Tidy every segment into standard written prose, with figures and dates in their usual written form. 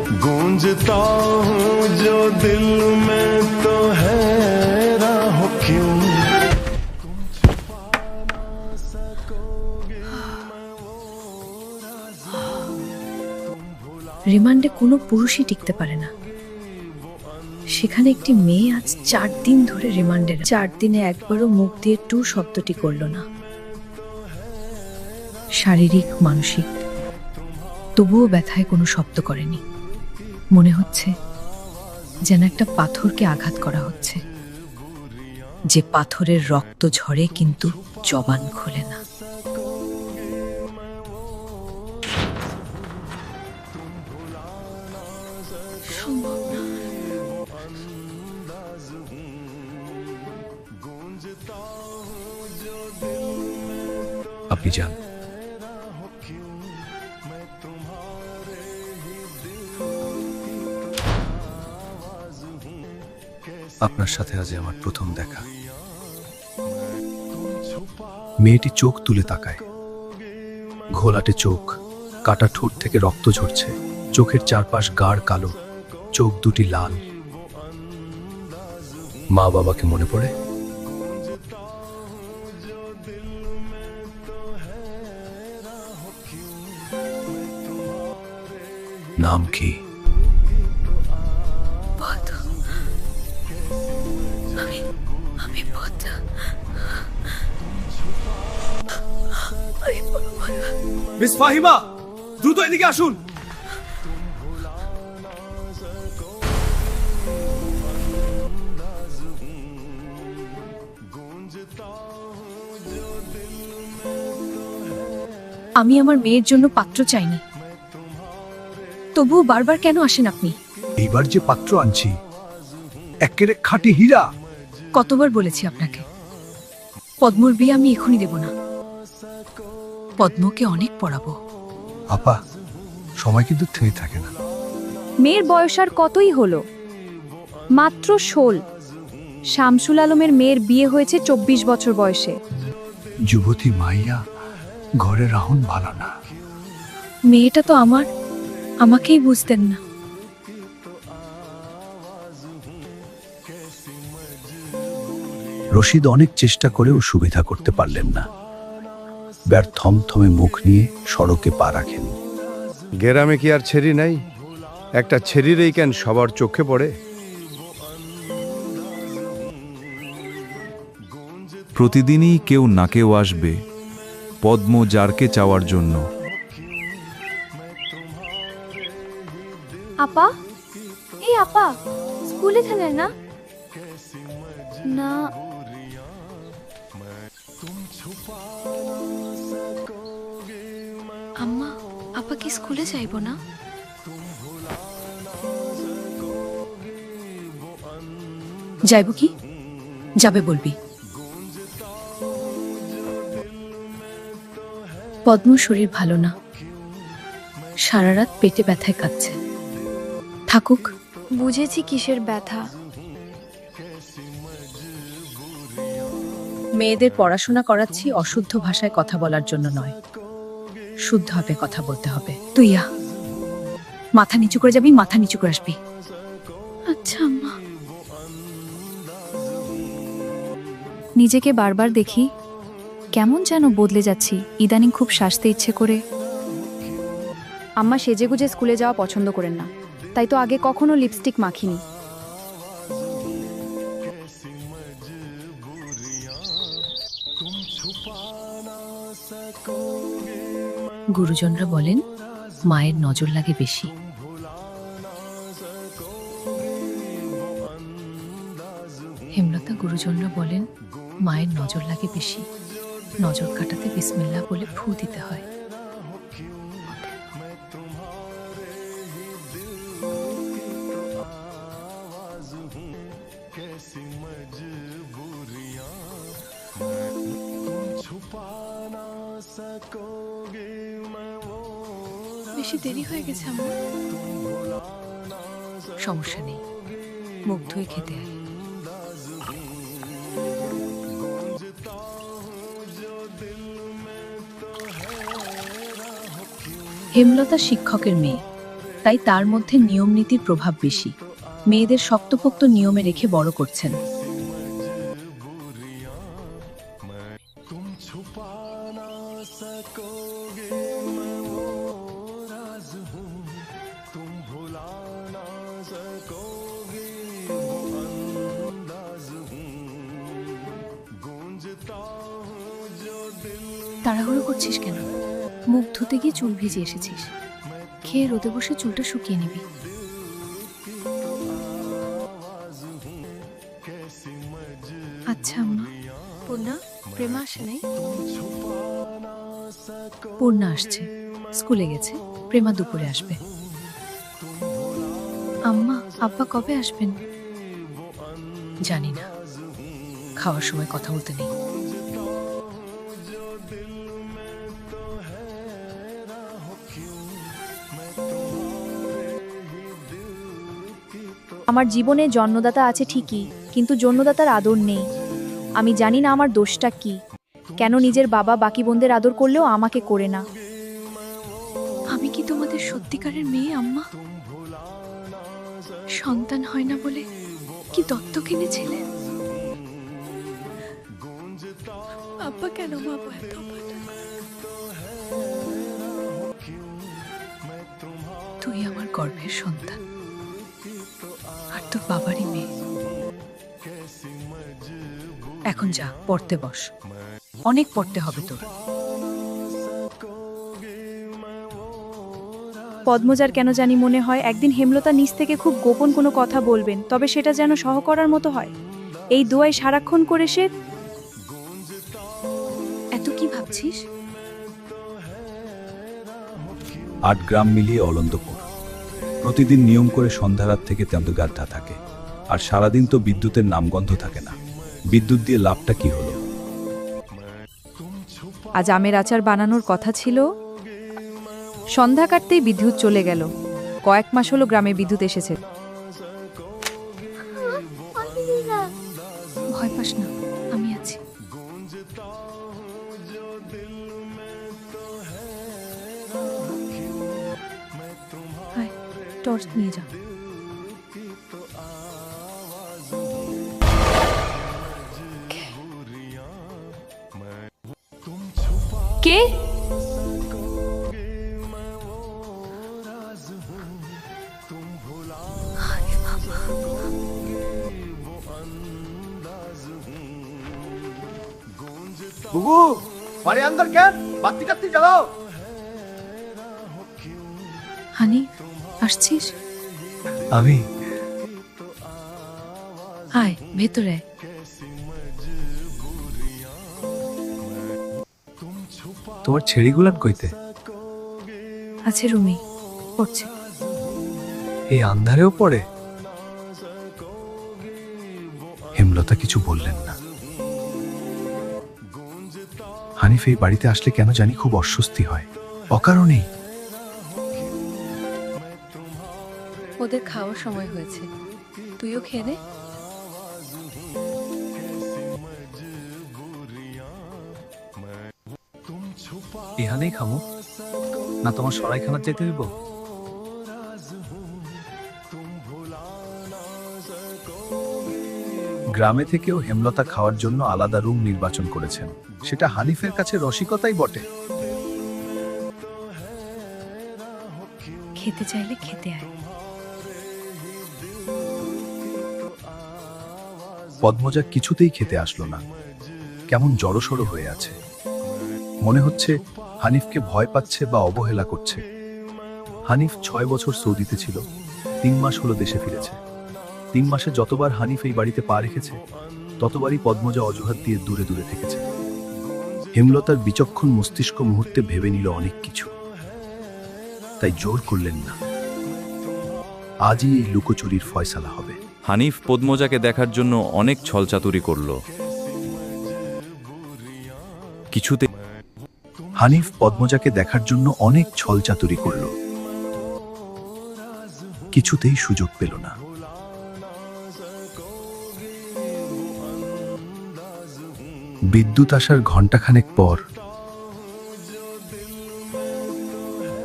गूंजता हूँ जो दिल में तो है राह क्यों तुम छुपा ना सकोगे मैं वो राज तुम भुला রিমান্ডে কোনো পুরুষই টিকতে পারে না। সেখানে একটি মেয়ে আজ 4 দিন ধরে রিমান্ডে, 4 দিনে একবারও মুখ দিয়ে টু শব্দটি করল না। শারীরিক মানসিক, তবুও ব্যথায় কোনো শব্দ করেনি। মনে হচ্ছে যেন একটা পাথরকে আঘাত করা হচ্ছে, যে পাথরের রক্ত ঝরে কিন্তু জবান খোলে না। সম্ভব না। আপনি যান। আপনার সাথে আজ আমার প্রথম দেখা। মেয়েটি চোখ তুলে তাকায়, ঘোলাটে চোখ, কাটা ঠোঁট থেকে রক্ত ঝরছে, চোখের চারপাশ গাঢ় কালো, চোখ দুটি লাল। মা বাবাকে মনে পড়ে? নাম কি? আমি মিস ফাহিমা, দ্রুত এদিকে আসুন। আমি আমার মেয়ের জন্য পাত্র চাইনি, তবুও বারবার কেন আসেন আপনি? এইবার যে পাত্র আনছি একেবারে খাঁটি হীরা। কতবার বলেছি আপনাকে, পদ্মর বিয়ে আমি এখনই দেব না। পদ্মকে অনেক পড়াবো। আপা, সময় কিন্তু থেমে থাকে না। মেয়ের বয়স আর কতই হলো? মাত্র 16। শামসুল আলমের মেয়ের বিয়ে হয়েছে 24 বছর বয়সে। যুবতী মাইয়া ঘরে রাহুন ভালো না। মেয়েটা তো আমাকেই বুঝতেন না। রশিদ অনেক চেষ্টা করেও সুবিধা করতে পারলেন না। থমথমে মুখ নিয়ে সড়কে পা রাখেন। গ্রামে কি আর ছেড়ি নাই? একটা ছেড়িরেই কেন সবার চোখে পড়ে? প্রতিদিনই কেউ না কেউ আসবে পদ্ম জারকে চাওয়ার জন্য। আপা, এই আপা, স্কুলে খেলে না? না, আম্মা, আপা কি স্কুলে যাইবো না? যাইব কি? যাবে বলবি। পদ্ম শরীর ভালো না, সারা রাত পেটে ব্যথায় কাঁদছে। থাকুক। বুঝেছি কিসের ব্যথা। মেয়েদের পড়াশোনা করাচ্ছি অশুদ্ধ ভাষায় কথা বলার জন্য নয়, শুদ্ধভাবে কথা বলতে হবে। তুই মাথা নিচু করে যাবি, মাথা নিচু করে আসবি। আচ্ছা আম্মা। নিজেকে বারবার দেখি, কেমন যেন বদলে যাচ্ছি। ইদানিং খুব সাজতে ইচ্ছে করে। আম্মা সেজেগুজে স্কুলে যাওয়া পছন্দ করেন না, তাই তো আগে কখনো লিপস্টিক মাখিনি। গুরুজনরা বলেন মায়ের নজর লাগে বেশি। হেমলতা, গুরুজনরা বলেন মায়ের নজর লাগে বেশি, নজর কাটাতে বিসমিল্লাহ বলে ফু দিতে হয়। বেশি দেরি হয়ে গেছে আমার। সমস্যা নেই, মুখ ধুয়ে খেতে আয়। হেমলতা শিক্ষকের মেয়ে, তাই তার মধ্যে নিয়ম নীতির প্রভাব বেশি। মেয়েদের শক্তপোক্ত নিয়মে রেখে বড় করছেন। তাড়াহুড়ো করছিস কেন? মুখ ধুতে গিয়ে চুল ভিজে এসেছিস। খেয়ে রোদে বসে চুলটা শুকিয়ে নিবি। আচ্ছা আম্মা। পূর্ণা, প্রেমা আসে নাই? পূর্ণা আসছে, স্কুলে গেছে। প্রেমা দুপুরে আসবে। আম্মা, আব্বা কবে আসবেন? জানি না, খাওয়ার সময় কথা বলতে নেই। আমার জীবনে জন্মদাতা আছে ঠিকই, কিন্তু জন্মদাতার আদর নেই। আমি জানি না আমার দোষটা কি, কেন নিজের বাবা বাকি বোনদের আদর করলেও আমাকে করে না। আমি কি তোমাদের সত্যিকারের মেয়ে আম্মা? সন্তান হয় না বলে কি দত্তক এনেছিলে? আব্বা কেন মা এত অপমান? তুই আমার গর্ভের সন্তান, আর তোর বাবারই মেয়ে। এখন যা, পড়তে বস। অনেক পড়তে হবে তোর। পদ্মজার কেন জানি মনে হয় একদিন হেমলতা নিজ থেকে খুব গোপন কোনো কথা বলবেন, তবে সেটা যেন সহ করার মতো হয়। এই দোয়াই সারাক্ষণ করে সে। এত কি ভাবছিস? 8 গ্রাম মিলিয়ে অলন্দপুর। প্রতিদিন নিয়ম করে সন্ধ্যা রাত থেকে তেন্দুগাদ্ধা থাকে, আর সারাদিন তো বিদ্যুতের নামগন্ধ থাকে না। বিদ্যুৎ দিয়ে লাভটা কি হলো? আজ আমের আচার বানানোর কথা ছিল, সন্ধ্যা কাটতেই বিদ্যুৎ চলে গেল। কয়েক মাস হলো গ্রামে বিদ্যুৎ এসেছে। ভয় পাস না, আমি আছি। হায়, টর্চ নিয়ে যা। কে? বুবু, বাড়ি আন্দর কেন? বাতি টাতি জ্বালাও। হানি, আসছিস? আমি আয় ভেতরে আয়। তোমার ছেড়িগুলান কইতে? আছে রুমি, পড়ছে। এই আন্ধারেও পড়ে? হেমলতা কিছু বললেন না। হানিফ এই বাড়িতে আসলে কেন জানি খুব অস্বস্তি হয়, অকারণেই। ওদের খাওয়ার সময় হয়েছে, তুইও খেয়ে নে। এখানেই খামো না, তোমার সরাইখানা যেতে হইব? গ্রামে থেকেও হেমলতা খাওয়ার জন্য আলাদা রুম নির্বাচন করেছেন। সেটা হানিফের কাছে রসিকতাই বটে। খেতে চাইলে খেতে আয়। পদ্মজা কিছুতেই খেতে আসলো না, কেমন জড়সড় হয়ে আছে। মনে হচ্ছে হানিফকে ভয় পাচ্ছে বা অবহেলা করছে। হানিফ 6 বছর সৌদিতে ছিল, 3 মাস হলো দেশে ফিরেছে। 3 মাসে যতবার হানিফ এই বাড়িতে পা রেখেছে, ততবারই পদ্মজা অজুহাত দিয়ে দূরে দূরে থেকেছে। হেমলতার বিচক্ষণ মস্তিষ্ক মুহূর্তে ভেবে নিল অনেক কিছু, তাই জোর করলেন না। আজই এই লুকোচুরির ফয়সালা হবে। হানিফ পদ্মজাকে দেখার জন্য অনেক ছলচাতুরি করল, কিছুতে হানিফ পদ্মজাকে দেখার জন্য অনেক ছলচাতুরি করল, কিছুতেই সুযোগ পেল না। বিদ্যুৎ আসার ঘণ্টাখানেক পর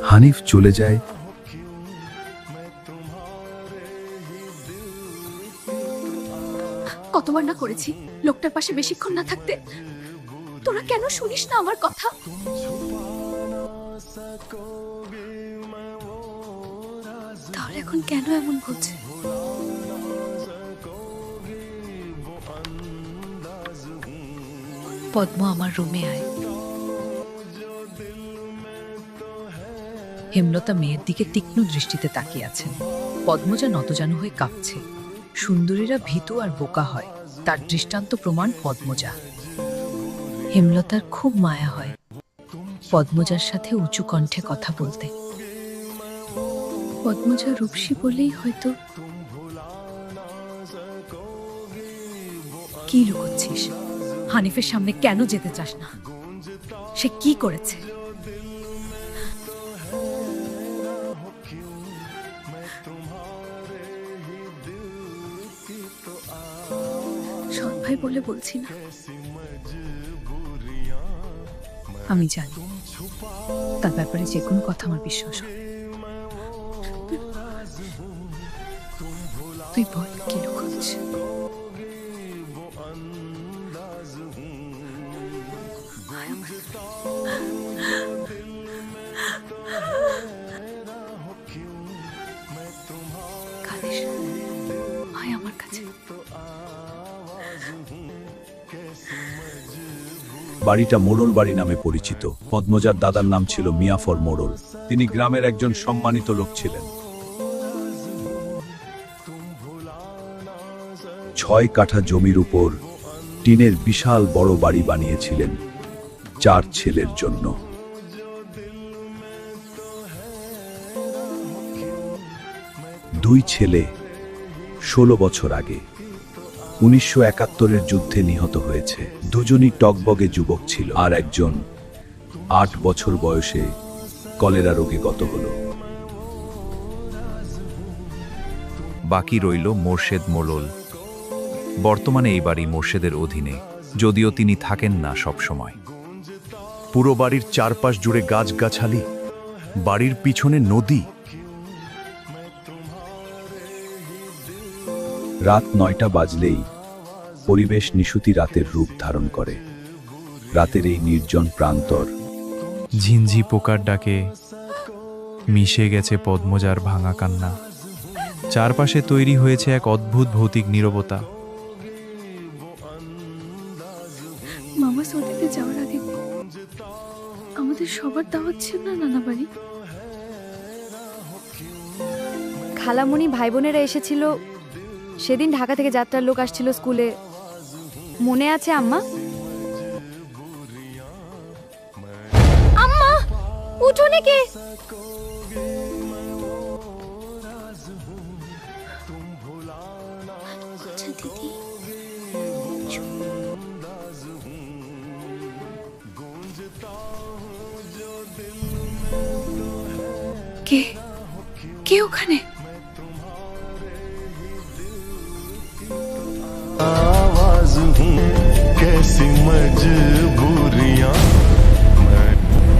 হানিফ চলে যায় কতবার না করেছি লোকটার পাশে বেশিক্ষণ না থাকতে। তোরা কেন শুনিস না আমার কথা? তাহলে এখন কেন এমন বলছে? পদ্ম, আমার রুমে আয়। হেমলতা মেয়ের দিকে তীক্ষ্ণ দৃষ্টিতে তাকিয়ে আছেন। পদ্মজা নতজানু হয়ে কাঁপছে। সুন্দরীরা ভীতু আর বোকা হয়, তার দৃষ্টান্ত প্রমাণ পদ্মজা। হেমলতার খুব মায়া হয় পদ্মজার সাথে উঁচু কণ্ঠে কথা বলতে। পদ্মজা রূপসী বলেই হয়তো। কি লুকোচ্ছিস? হানিফের সামনে কেন যেতে চাস না? সে কি করেছে? সৎ ভাই বলে বলছি না, আমি জানি তার ব্যাপারে যে কোনো কথা আমার বিশ্বাস হবে। তুই বল কি লুকোচ্ছিস? কাঁদিস না, আয় আমার কাছে। বাড়িটা মোড়ল বাড়ি নামে পরিচিত। পদ্মজার দাদার নাম ছিল মিয়াফর মোড়ল। তিনি গ্রামের একজন সম্মানিত লোক ছিলেন। 6 কাঠা জমির উপর টিনের বিশাল বড় বাড়ি বানিয়েছিলেন 4 ছেলের জন্য। 2 ছেলে 16 বছর আগে 1971-এর যুদ্ধে নিহত হয়েছে। দুজনই টকবগে যুবক ছিল, আর একজন 8 বছর বয়সে কলেরা রোগে গত হল। বাকি রইল মোর্শেদ মোড়ল। বর্তমানে এই বাড়ি মোর্শেদের অধীনে, যদিও তিনি থাকেন না সব সময়। পুরো বাড়ির চারপাশ জুড়ে গাছগাছালি, বাড়ির পিছনে নদী। রাত 9টা বাজলেই পরিবেশ নিশুতি রাতের রূপ ধারণ করে। রাতের এই নির্জন প্রান্তর ঝিনঝি পোকার ডাকে মিশে গেছে পদ্মজার ভাঙা কান্না। চারপাশে তৈরি হয়েছে এক অদ্ভুত ভৌতিক নীরবতা। মামা সৌদিতে যাওয়ার আগে আমাদের সবার দাওয়াত ছিল না নানা বাড়ি? খালামণি ভাই বোনেরা এসেছিল সেদিন। ঢাকা থেকে যাত্রার লোক আসছিল স্কুলে, মনে আছে আম্মা? আম্মা উঠোনে কে? আচ্ছা দিদি, কে কে ওখানে? आवाज हूँ कैसी मजबूरियां मैं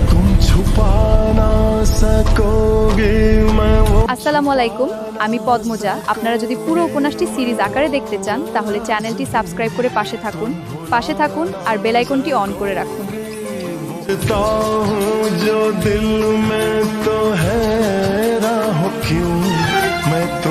तुम छुपा ना सकोगे मैं वो। আসসালামু আলাইকুম, আমি পদ্মজা। আপনারা যদি পুরো উপন্যাসটি সিরিজ আকারে দেখতে চান তাহলে চ্যানেলটি সাবস্ক্রাইব করে পাশে থাকুন আর বেল আইকনটি অন করে রাখুন। सोचता हूँ जो दिल में तो है राह क्यों मैं तो